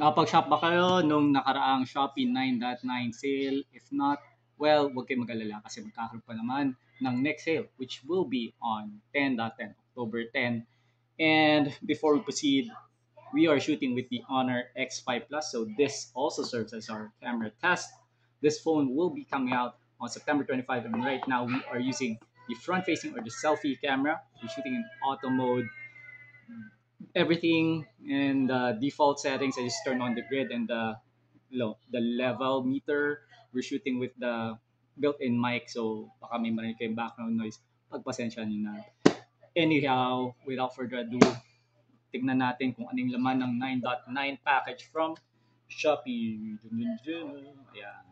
Nakapag-shop ba kayo nung nakaraang Shopee 9.9 sale? If not, well, huwag kayong mag-alala kasi magkakaroon pa naman ng next sale which will be on 10.10, October 10. And before we proceed, we are shooting with the Honor X5 Plus, so this also serves as our camera test. This phone will be coming out on September 25, and right now we are using the front-facing or the selfie camera. We're shooting in auto mode, everything in the default settings. I just turn on the grid and the level meter. We're shooting with the built-in mic, so baka may marinig kayong background noise. Pagpasensya nyo na. Anyhow, without further ado, tignan natin kung anong laman ng 9.9 package from Shopee. Ayan.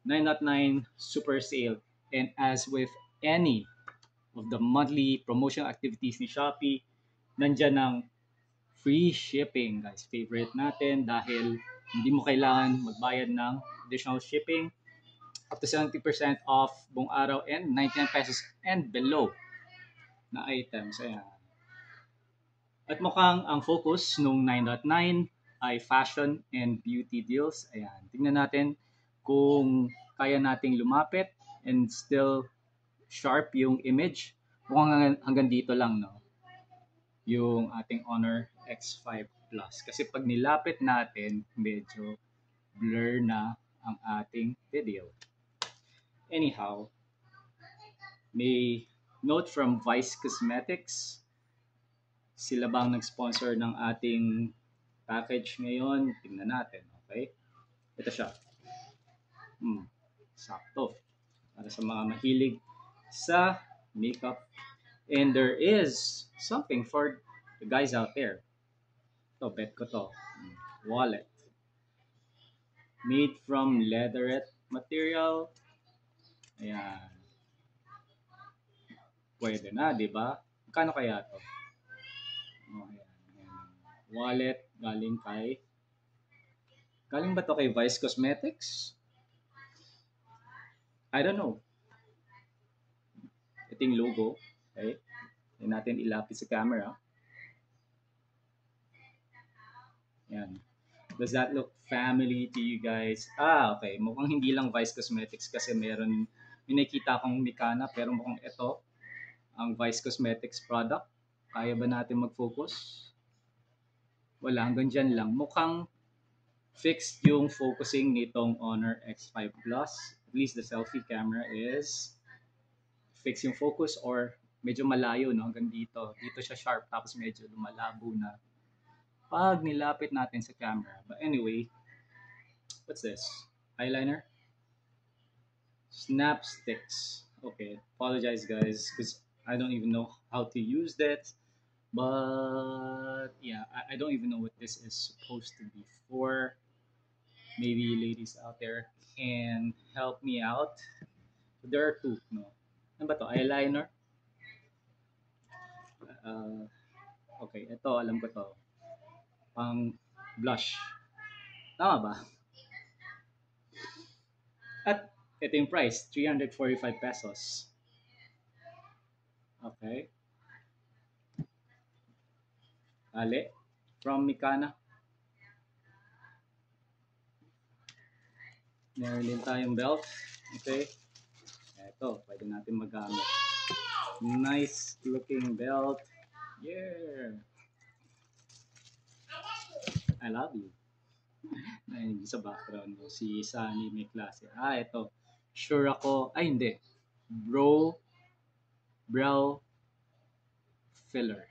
9.9 super sale. And as with any of the monthly promotional activities ni Shopee, nandyan ang free shipping, guys. Favorite natin dahil hindi mo kailangan magbayad ng additional shipping. Up to 70% off buong araw and 99 pesos and below na items. Ayan. At mukhang ang focus nung 9.9 ay fashion and beauty deals. Ayan. Tingnan natin kung kaya nating lumapit and still sharp yung image. Mukhang hanggang dito lang, no? Yung ating Honor X5 Plus. Kasi pag nilapit natin, medyo blur na ang ating video. Anyhow, may note from Vice Cosmetics. Sila bang nag-sponsor ng ating package ngayon? Tingnan natin, okay? Ito siya. Sakto. Para sa mga mahilig sa makeup. And there is something for the guys out there. Ito, bet ko to. Wallet. Made from leatherette material. Ayan. Pwede na, di ba? Kano kaya to? Oh, ayan. Wallet galing kay... Galing ba to kay Vice Cosmetics? I don't know. Ito yung logo. Okay. Hindi natin ilapit sa camera. Ayan. Does that look family to you guys? Okay. Mukhang hindi lang Vice Cosmetics kasi meron, may nakita akong Mikana pero mukhang ito ang Vice Cosmetics product. Kaya ba natin mag-focus? Wala, hanggang dyan lang. Mukhang fixed yung focusing nitong Honor X5 Plus. At least the selfie camera is fixed yung focus or medyo malayo, no? Hanggang dito. Dito siya sharp tapos medyo lumalabo na pag nilapit natin sa camera. But anyway, what's this? Eyeliner? Snap sticks. Okay, apologize guys because I don't even know how to use that. But yeah, I don't even know what this is supposed to be for. Maybe ladies out there can help me out. There are two, no? Ano ba to? Eyeliner? Okay, ito alam ko to. Pang blush. Tama ba? At ito yung price, 345 pesos. Okay. Ale, from Mikana. Meron din tayong belt. Okay. Ito, pwede natin magamit. Nice looking belt. Yeah. I love you. Ayun, sa background mo, si Sunny may klase. Ito. Sure ako. Ay, hindi. Brow filler.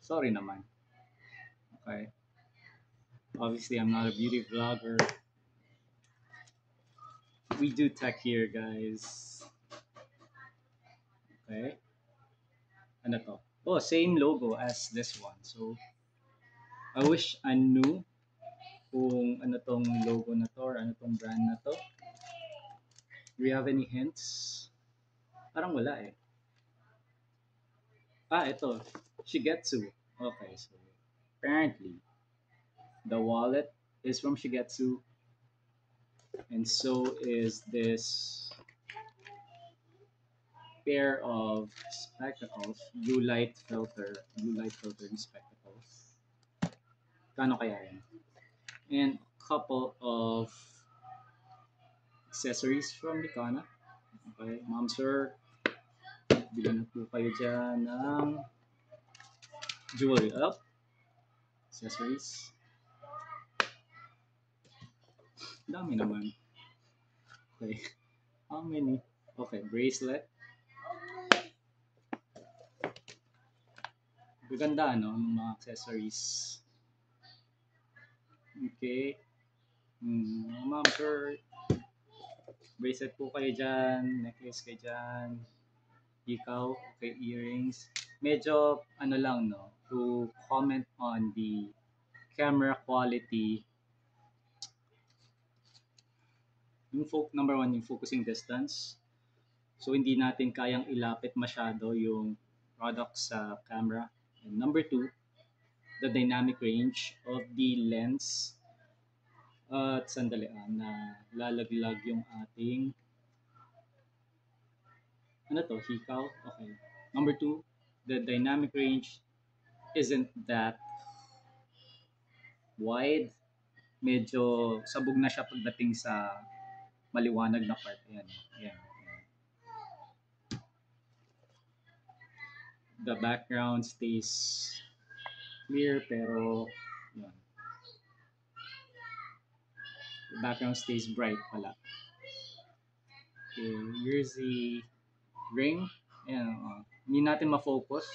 Sorry naman. Okay. Obviously, I'm not a beauty vlogger. We do tech here, guys. Okay. Ano to? Oh, same logo as this one. So, I wish I knew kung ano tong logo na to or ano tong brand na to. Do you have any hints? Parang wala eh. Ito. Shigetsu. Okay, so apparently the wallet is from Shigetsu and so is this pair of spectacles, blue light filter spectacles. Kano kaya yan? And a couple of accessories from Licana. Okay, ma'am sir, bilhin na po kayo dyan ng jewelry up, accessories. Dami naman. Okay, how many? Okay, bracelet. Gaganda, no? Ng mga accessories. Okay. Ma'am sir, bracelet po kayo dyan, necklace kayo dyan, ikaw, okay, earrings. Medyo, ano lang, no, to comment on the camera quality, yung number one, yung focusing distance. So, hindi natin kayang ilapit masyado yung product sa camera. And number two, the dynamic range of the lens. At sandali, na lalaglag yung ating ano to, hikaw? Okay. Number two, the dynamic range isn't that wide. Medyo sabog na siya pagdating sa maliwanag na part. Ayan. Ayan. The background stays clear pero yun. The background stays bright pala. Okay, here's the ring. Ayan. Hindi natin ma-focus.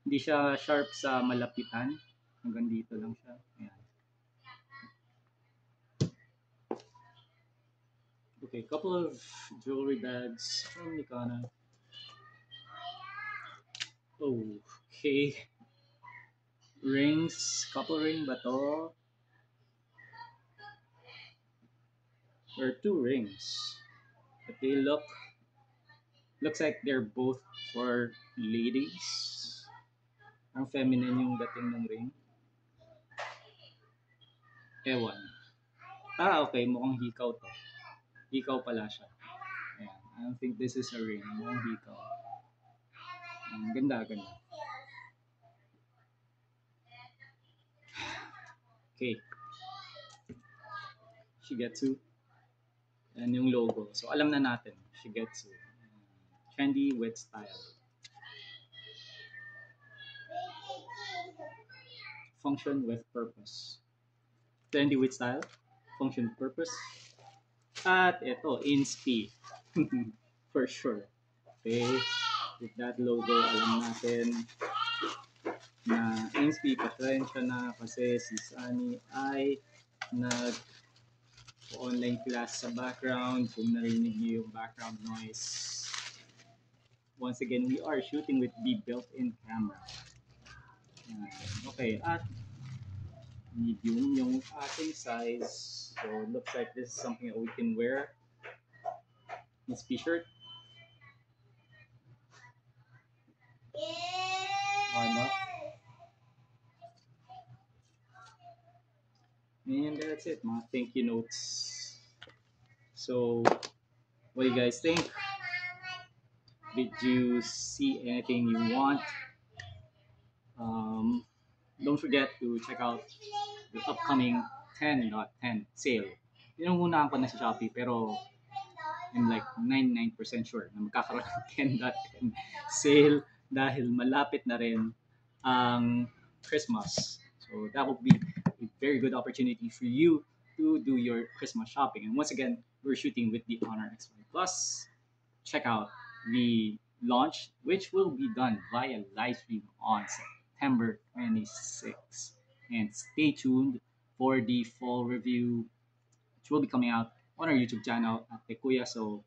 Hindi siya sharp sa malapitan. Hanggang dito lang siya. Ayan. Okay, couple of jewelry bags from Licana. Okay. Rings, couple ring ba to? Or two rings. But they looks like they're both for ladies. Ang feminine yung dating ng ring. Ewan. Okay, mukhang hikaw to. Hikaw pala siya. Ayan. I don't think this is a ring. Mukhang hikaw. Ganda. Okay. Shigetsu. Yan yung logo. So, alam na natin. Shigetsu. Trendy with style. Function with purpose. Trendy with style. Function with purpose. At ito, Inspi. For sure. Okay. With that logo, alam natin na Inspi, pasensya na kasi si Sunny ay online class sa background. Kung narinig niyo yung background noise. Once again, we are shooting with the built-in camera. Okay, at medium yung ating size. So, looks like this is something that we can wear. This t-shirt. Diba? And that's it, mga thank you notes. So, what do you guys think? Did you see anything you want? Don't forget to check out the upcoming 10.10 sale. Pinuhunahan ko na sa Shopee pero I'm like 99% sure na magkakaroon ng 10.10 sale dahil malapit na rin ang Christmas. So that would be a very good opportunity for you to do your Christmas shopping. And once again, we're shooting with the Honor X1 Plus. Check out the launch, which will be done via live stream on September 26th. And stay tuned for the fall review, which will be coming out on our YouTube channel at Tekuya. So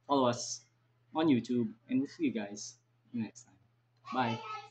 follow us on YouTube, and we'll see you guys next time. Bye.